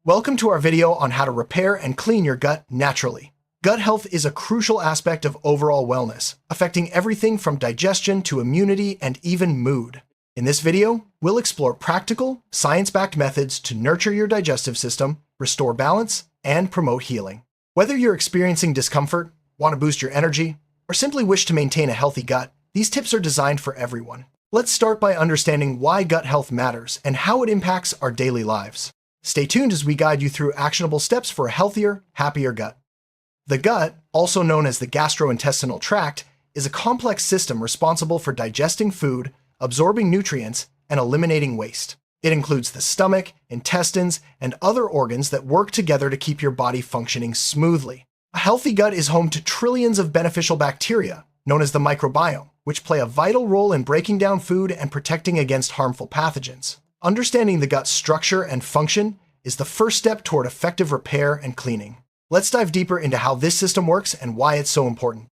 Welcome to our video on how to repair and clean your gut naturally. Gut health is a crucial aspect of overall wellness, affecting everything from digestion to immunity and even mood. In this video, we'll explore practical, science-backed methods to nurture your digestive system, restore balance, and promote healing. Whether you're experiencing discomfort, want to boost your energy, or simply wish to maintain a healthy gut, these tips are designed for everyone. Let's start by understanding why gut health matters and how it impacts our daily lives. Stay tuned as we guide you through actionable steps for a healthier, happier gut. The gut, also known as the gastrointestinal tract, is a complex system responsible for digesting food, absorbing nutrients, and eliminating waste. It includes the stomach, intestines, and other organs that work together to keep your body functioning smoothly. A healthy gut is home to trillions of beneficial bacteria, known as the microbiome, which play a vital role in breaking down food and protecting against harmful pathogens. Understanding the gut's structure and function is the first step toward effective repair and cleaning. Let's dive deeper into how this system works and why it's so important.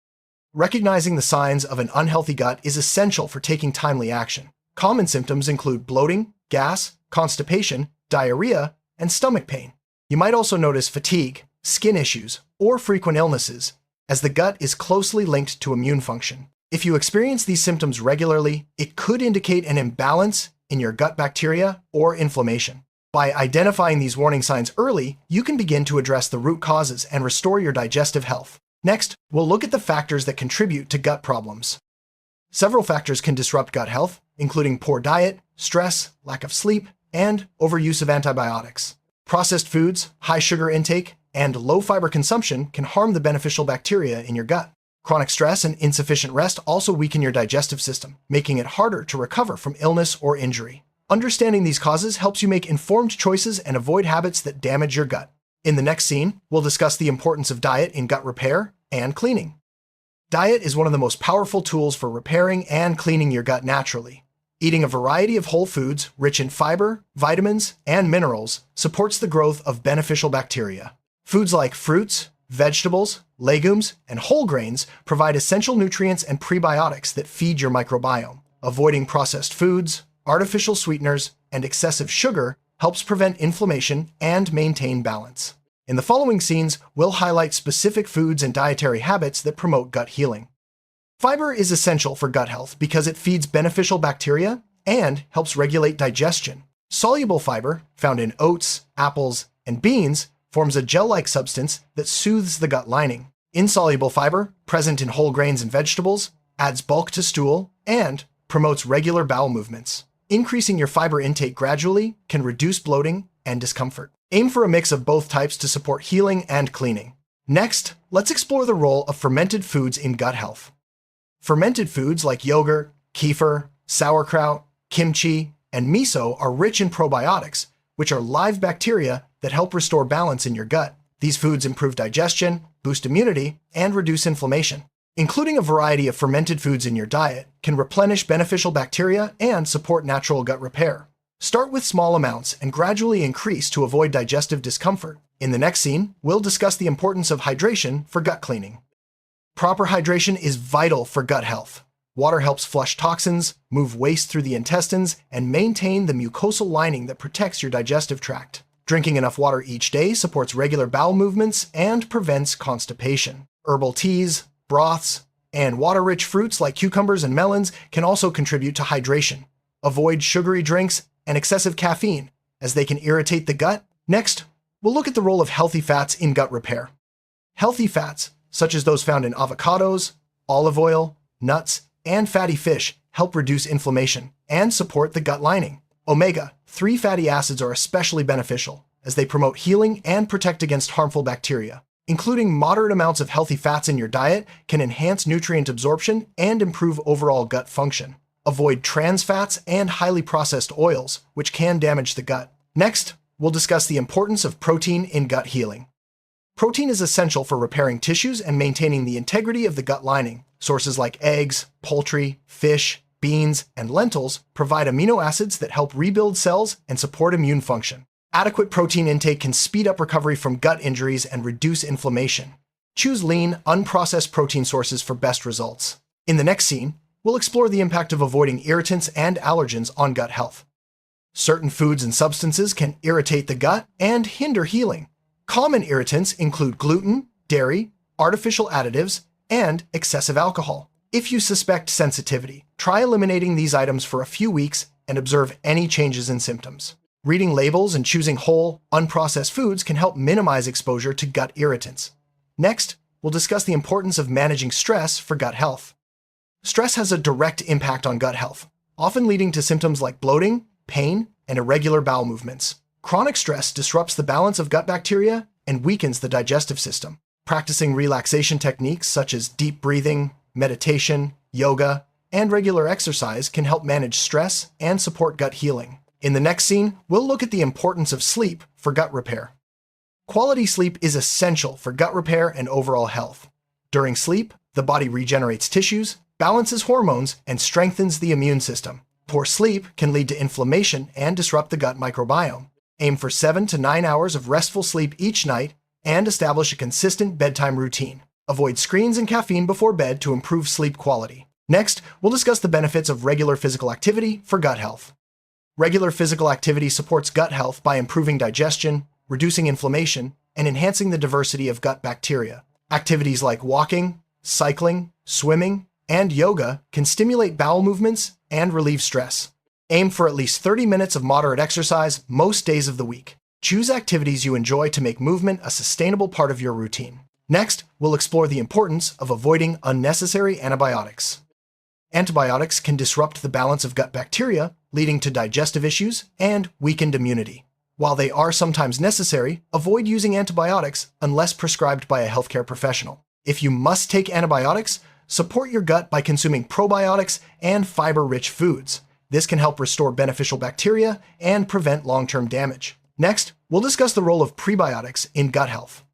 Recognizing the signs of an unhealthy gut is essential for taking timely action. Common symptoms include bloating, gas, constipation, diarrhea, and stomach pain. You might also notice fatigue, skin issues, or frequent illnesses, as the gut is closely linked to immune function. If you experience these symptoms regularly, it could indicate an imbalance in your gut bacteria or inflammation. By identifying these warning signs early, you can begin to address the root causes and restore your digestive health. Next, we'll look at the factors that contribute to gut problems. Several factors can disrupt gut health, including poor diet, stress, lack of sleep, and overuse of antibiotics. Processed foods, high sugar intake, and low fiber consumption can harm the beneficial bacteria in your gut. Chronic stress and insufficient rest also weaken your digestive system, making it harder to recover from illness or injury. Understanding these causes helps you make informed choices and avoid habits that damage your gut. In the next scene, we'll discuss the importance of diet in gut repair and cleaning. Diet is one of the most powerful tools for repairing and cleaning your gut naturally. Eating a variety of whole foods rich in fiber, vitamins, and minerals supports the growth of beneficial bacteria. Foods like fruits, vegetables, legumes, and whole grains provide essential nutrients and prebiotics that feed your microbiome. Avoiding processed foods, artificial sweeteners, and excessive sugar helps prevent inflammation and maintain balance. In the following scenes, we'll highlight specific foods and dietary habits that promote gut healing. Fiber is essential for gut health because it feeds beneficial bacteria and helps regulate digestion. Soluble fiber, found in oats, apples, and beans, forms a gel-like substance that soothes the gut lining. Insoluble fiber, present in whole grains and vegetables, adds bulk to stool and promotes regular bowel movements. Increasing your fiber intake gradually can reduce bloating and discomfort. Aim for a mix of both types to support healing and cleaning. Next, let's explore the role of fermented foods in gut health. Fermented foods like yogurt, kefir, sauerkraut, kimchi, and miso are rich in probiotics, which are live bacteria that help restore balance in your gut. These foods improve digestion, boost immunity, and reduce inflammation. Including a variety of fermented foods in your diet can replenish beneficial bacteria and support natural gut repair. Start with small amounts and gradually increase to avoid digestive discomfort. In the next scene, we'll discuss the importance of hydration for gut cleaning. Proper hydration is vital for gut health. Water helps flush toxins, move waste through the intestines, and maintain the mucosal lining that protects your digestive tract. Drinking enough water each day supports regular bowel movements and prevents constipation. Herbal teas, broths, and water-rich fruits like cucumbers and melons can also contribute to hydration. Avoid sugary drinks and excessive caffeine, as they can irritate the gut. Next, we'll look at the role of healthy fats in gut repair. Healthy fats, such as those found in avocados, olive oil, nuts, and fatty fish, help reduce inflammation and support the gut lining. Omega-3 fatty acids are especially beneficial, as they promote healing and protect against harmful bacteria. Including moderate amounts of healthy fats in your diet can enhance nutrient absorption and improve overall gut function. Avoid trans fats and highly processed oils, which can damage the gut. Next, we'll discuss the importance of protein in gut healing. Protein is essential for repairing tissues and maintaining the integrity of the gut lining. Sources like eggs, poultry, fish, beans, and lentils provide amino acids that help rebuild cells and support immune function. Adequate protein intake can speed up recovery from gut injuries and reduce inflammation. Choose lean, unprocessed protein sources for best results. In the next scene, we'll explore the impact of avoiding irritants and allergens on gut health. Certain foods and substances can irritate the gut and hinder healing. Common irritants include gluten, dairy, artificial additives, and excessive alcohol. If you suspect sensitivity, try eliminating these items for a few weeks and observe any changes in symptoms. Reading labels and choosing whole, unprocessed foods can help minimize exposure to gut irritants. Next, we'll discuss the importance of managing stress for gut health. Stress has a direct impact on gut health, often leading to symptoms like bloating, pain, and irregular bowel movements. Chronic stress disrupts the balance of gut bacteria and weakens the digestive system. Practicing relaxation techniques such as deep breathing, meditation, yoga, and regular exercise can help manage stress and support gut healing. In the next scene, we'll look at the importance of sleep for gut repair. Quality sleep is essential for gut repair and overall health. During sleep, the body regenerates tissues, balances hormones, and strengthens the immune system. Poor sleep can lead to inflammation and disrupt the gut microbiome. Aim for 7 to 9 hours of restful sleep each night and establish a consistent bedtime routine. Avoid screens and caffeine before bed to improve sleep quality. Next, we'll discuss the benefits of regular physical activity for gut health. Regular physical activity supports gut health by improving digestion, reducing inflammation, and enhancing the diversity of gut bacteria. Activities like walking, cycling, swimming, and yoga can stimulate bowel movements and relieve stress. Aim for at least 30 minutes of moderate exercise most days of the week. Choose activities you enjoy to make movement a sustainable part of your routine. Next, we'll explore the importance of avoiding unnecessary antibiotics. Antibiotics can disrupt the balance of gut bacteria, leading to digestive issues and weakened immunity. While they are sometimes necessary, avoid using antibiotics unless prescribed by a healthcare professional. If you must take antibiotics, support your gut by consuming probiotics and fiber-rich foods. This can help restore beneficial bacteria and prevent long-term damage. Next, we'll discuss the role of prebiotics in gut health.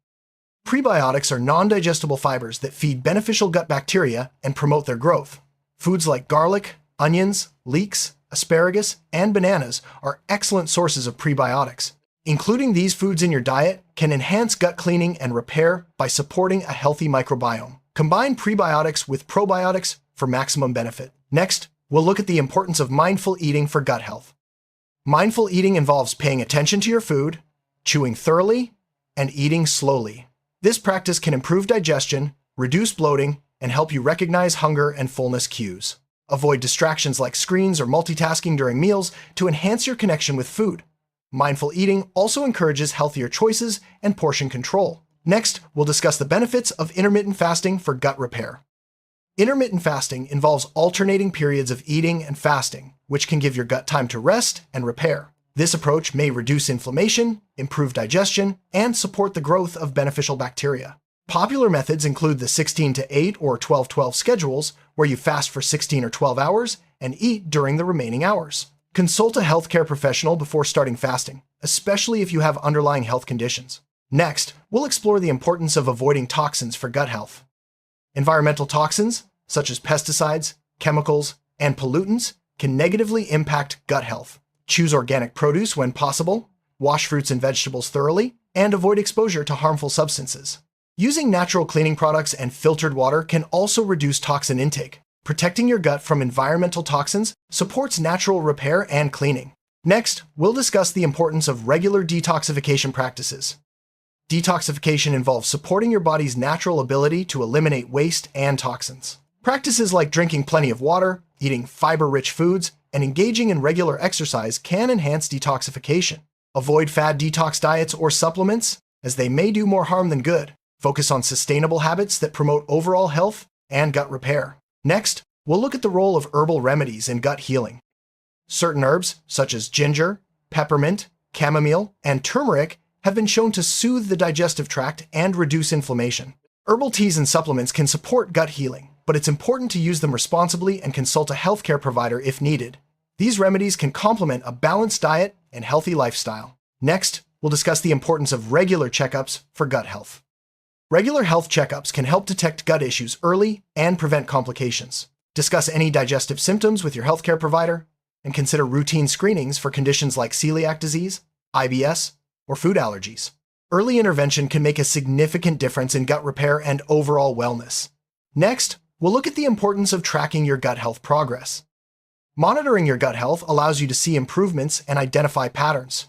Prebiotics are non-digestible fibers that feed beneficial gut bacteria and promote their growth. Foods like garlic, onions, leeks, asparagus, and bananas are excellent sources of prebiotics. Including these foods in your diet can enhance gut cleaning and repair by supporting a healthy microbiome. Combine prebiotics with probiotics for maximum benefit. Next, we'll look at the importance of mindful eating for gut health. Mindful eating involves paying attention to your food, chewing thoroughly, and eating slowly. This practice can improve digestion, reduce bloating, and help you recognize hunger and fullness cues. Avoid distractions like screens or multitasking during meals to enhance your connection with food. Mindful eating also encourages healthier choices and portion control. Next, we'll discuss the benefits of intermittent fasting for gut repair. Intermittent fasting involves alternating periods of eating and fasting, which can give your gut time to rest and repair. This approach may reduce inflammation, improve digestion, and support the growth of beneficial bacteria. Popular methods include the 16-8 or 12-12 schedules, where you fast for 16 or 12 hours and eat during the remaining hours. Consult a healthcare professional before starting fasting, especially if you have underlying health conditions. Next, we'll explore the importance of avoiding toxins for gut health. Environmental toxins, such as pesticides, chemicals, and pollutants, can negatively impact gut health. Choose organic produce when possible, wash fruits and vegetables thoroughly, and avoid exposure to harmful substances. Using natural cleaning products and filtered water can also reduce toxin intake. Protecting your gut from environmental toxins supports natural repair and cleaning. Next, we'll discuss the importance of regular detoxification practices. Detoxification involves supporting your body's natural ability to eliminate waste and toxins. Practices like drinking plenty of water, eating fiber-rich foods, and engaging in regular exercise can enhance detoxification. Avoid fad detox diets or supplements, as they may do more harm than good. Focus on sustainable habits that promote overall health and gut repair. Next, we'll look at the role of herbal remedies in gut healing. Certain herbs, such as ginger, peppermint, chamomile, and turmeric, have been shown to soothe the digestive tract and reduce inflammation. Herbal teas and supplements can support gut healing, but it's important to use them responsibly and consult a healthcare provider if needed. These remedies can complement a balanced diet and healthy lifestyle. Next, we'll discuss the importance of regular checkups for gut health. Regular health checkups can help detect gut issues early and prevent complications. Discuss any digestive symptoms with your healthcare provider, and consider routine screenings for conditions like celiac disease, IBS, or food allergies. Early intervention can make a significant difference in gut repair and overall wellness. Next, we'll look at the importance of tracking your gut health progress. Monitoring your gut health allows you to see improvements and identify patterns.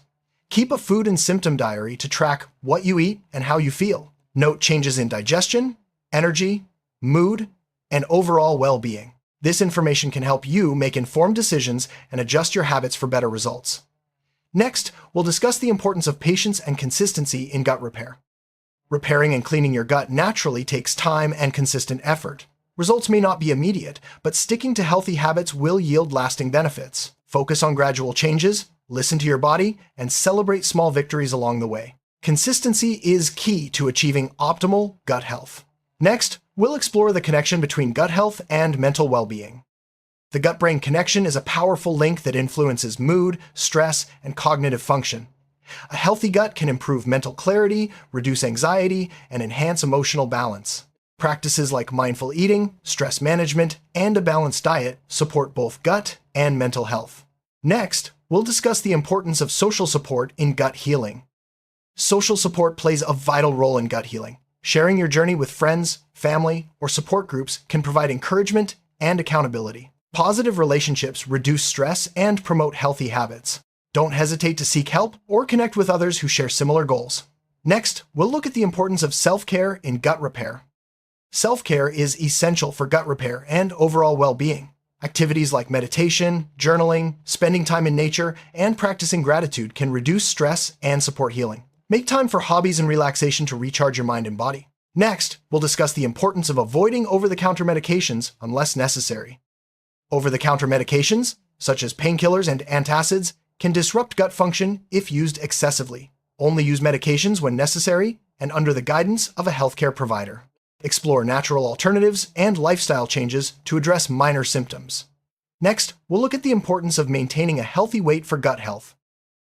Keep a food and symptom diary to track what you eat and how you feel. Note changes in digestion, energy, mood, and overall well-being. This information can help you make informed decisions and adjust your habits for better results. Next, we'll discuss the importance of patience and consistency in gut repair. Repairing and cleaning your gut naturally takes time and consistent effort. Results may not be immediate, but sticking to healthy habits will yield lasting benefits. Focus on gradual changes, listen to your body, and celebrate small victories along the way. Consistency is key to achieving optimal gut health. Next, we'll explore the connection between gut health and mental well-being. The gut-brain connection is a powerful link that influences mood, stress, and cognitive function. A healthy gut can improve mental clarity, reduce anxiety, and enhance emotional balance. Practices like mindful eating, stress management, and a balanced diet support both gut and mental health. Next, we'll discuss the importance of social support in gut healing. Social support plays a vital role in gut healing. Sharing your journey with friends, family, or support groups can provide encouragement and accountability. Positive relationships reduce stress and promote healthy habits. Don't hesitate to seek help or connect with others who share similar goals. Next, we'll look at the importance of self-care in gut repair. Self-care is essential for gut repair and overall well-being. Activities like meditation, journaling, spending time in nature, and practicing gratitude can reduce stress and support healing. Make time for hobbies and relaxation to recharge your mind and body. Next, we'll discuss the importance of avoiding over-the-counter medications unless necessary. Over-the-counter medications, such as painkillers and antacids, can disrupt gut function if used excessively. Only use medications when necessary and under the guidance of a healthcare provider. Explore natural alternatives and lifestyle changes to address minor symptoms. Next, we'll look at the importance of maintaining a healthy weight for gut health.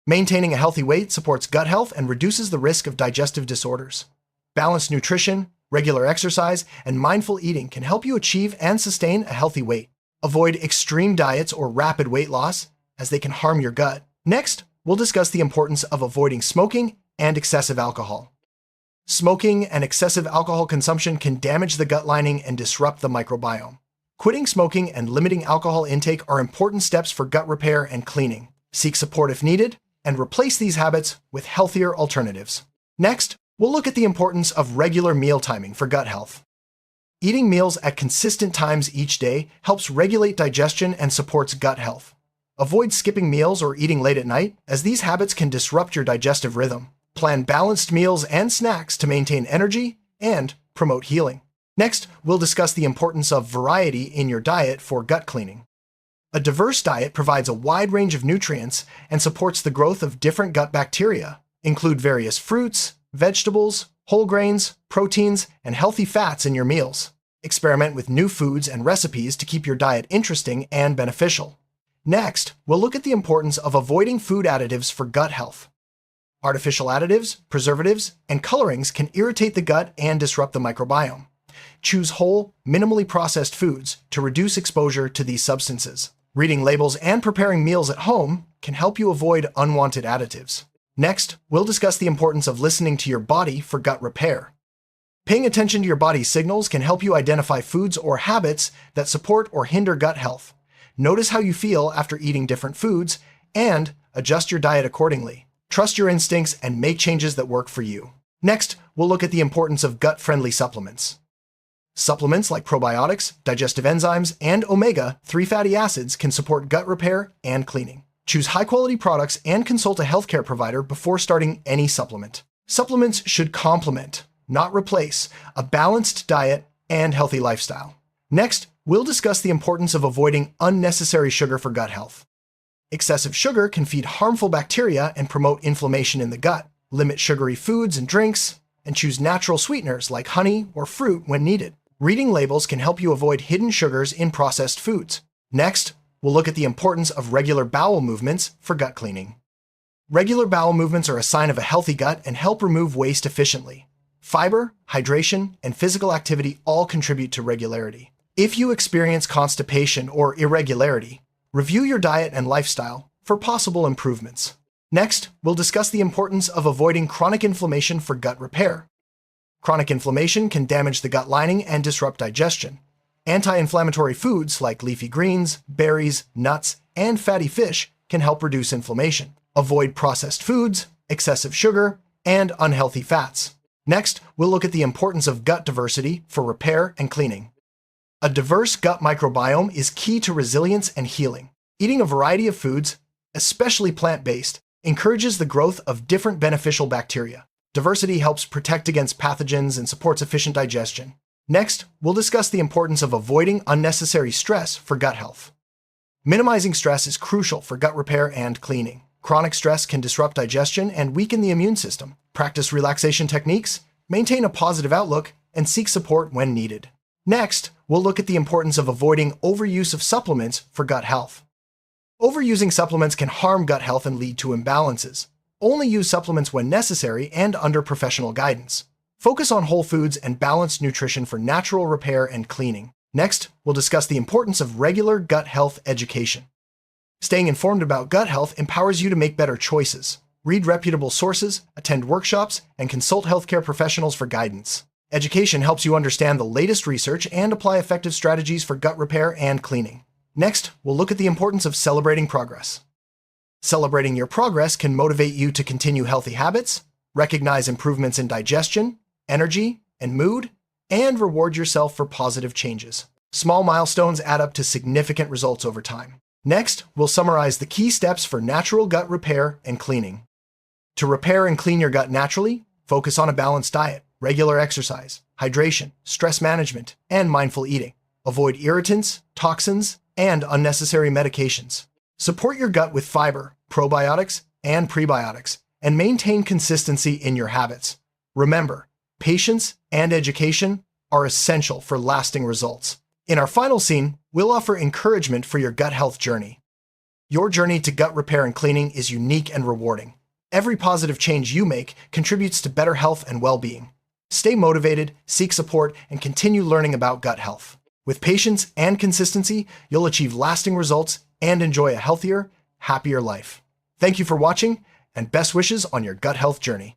Maintaining a healthy weight supports gut health and reduces the risk of digestive disorders. Balanced nutrition, regular exercise, and mindful eating can help you achieve and sustain a healthy weight. Avoid extreme diets or rapid weight loss, as they can harm your gut. Next, we'll discuss the importance of avoiding smoking and excessive alcohol. Smoking and excessive alcohol consumption can damage the gut lining and disrupt the microbiome. Quitting smoking and limiting alcohol intake are important steps for gut repair and cleaning. Seek support if needed, and replace these habits with healthier alternatives. Next, we'll look at the importance of regular meal timing for gut health. Eating meals at consistent times each day helps regulate digestion and supports gut health. Avoid skipping meals or eating late at night, as these habits can disrupt your digestive rhythm. Plan balanced meals and snacks to maintain energy and promote healing. Next, we'll discuss the importance of variety in your diet for gut cleaning. A diverse diet provides a wide range of nutrients and supports the growth of different gut bacteria. Include various fruits, vegetables, whole grains, proteins, and healthy fats in your meals. Experiment with new foods and recipes to keep your diet interesting and beneficial. Next, we'll look at the importance of avoiding food additives for gut health. Artificial additives, preservatives, and colorings can irritate the gut and disrupt the microbiome. Choose whole, minimally processed foods to reduce exposure to these substances. Reading labels and preparing meals at home can help you avoid unwanted additives. Next, we'll discuss the importance of listening to your body for gut repair. Paying attention to your body's signals can help you identify foods or habits that support or hinder gut health. Notice how you feel after eating different foods and adjust your diet accordingly. Trust your instincts and make changes that work for you. Next, we'll look at the importance of gut-friendly supplements. Supplements like probiotics, digestive enzymes, and omega-3 fatty acids can support gut repair and cleaning. Choose high-quality products and consult a healthcare provider before starting any supplement. Supplements should complement, not replace, a balanced diet and healthy lifestyle. Next, we'll discuss the importance of avoiding unnecessary sugar for gut health. Excessive sugar can feed harmful bacteria and promote inflammation in the gut. Limit sugary foods and drinks, and choose natural sweeteners like honey or fruit when needed. Reading labels can help you avoid hidden sugars in processed foods. Next, we'll look at the importance of regular bowel movements for gut cleaning. Regular bowel movements are a sign of a healthy gut and help remove waste efficiently. Fiber, hydration, and physical activity all contribute to regularity. If you experience constipation or irregularity, review your diet and lifestyle for possible improvements. Next, we'll discuss the importance of avoiding chronic inflammation for gut repair. Chronic inflammation can damage the gut lining and disrupt digestion. Anti-inflammatory foods like leafy greens, berries, nuts, and fatty fish can help reduce inflammation. Avoid processed foods, excessive sugar, and unhealthy fats. Next, we'll look at the importance of gut diversity for repair and cleaning. A diverse gut microbiome is key to resilience and healing. Eating a variety of foods, especially plant-based, encourages the growth of different beneficial bacteria. Diversity helps protect against pathogens and supports efficient digestion. Next, we'll discuss the importance of avoiding unnecessary stress for gut health. Minimizing stress is crucial for gut repair and cleaning. Chronic stress can disrupt digestion and weaken the immune system. Practice relaxation techniques, maintain a positive outlook, and seek support when needed. Next, we'll look at the importance of avoiding overuse of supplements for gut health. Overusing supplements can harm gut health and lead to imbalances. Only use supplements when necessary and under professional guidance. Focus on whole foods and balanced nutrition for natural repair and cleaning. Next, we'll discuss the importance of regular gut health education. Staying informed about gut health empowers you to make better choices. Read reputable sources, attend workshops, and consult healthcare professionals for guidance. Education helps you understand the latest research and apply effective strategies for gut repair and cleaning. Next, we'll look at the importance of celebrating progress. Celebrating your progress can motivate you to continue healthy habits, recognize improvements in digestion, energy, and mood, and reward yourself for positive changes. Small milestones add up to significant results over time. Next, we'll summarize the key steps for natural gut repair and cleaning. To repair and clean your gut naturally, focus on a balanced diet, regular exercise, hydration, stress management, and mindful eating. Avoid irritants, toxins, and unnecessary medications. Support your gut with fiber, probiotics, and prebiotics, and maintain consistency in your habits. Remember, patience and education are essential for lasting results. In our final scene, we'll offer encouragement for your gut health journey. Your journey to gut repair and cleaning is unique and rewarding. Every positive change you make contributes to better health and well-being. Stay motivated, seek support, and continue learning about gut health. With patience and consistency, you'll achieve lasting results and enjoy a healthier, happier life. Thank you for watching, and best wishes on your gut health journey.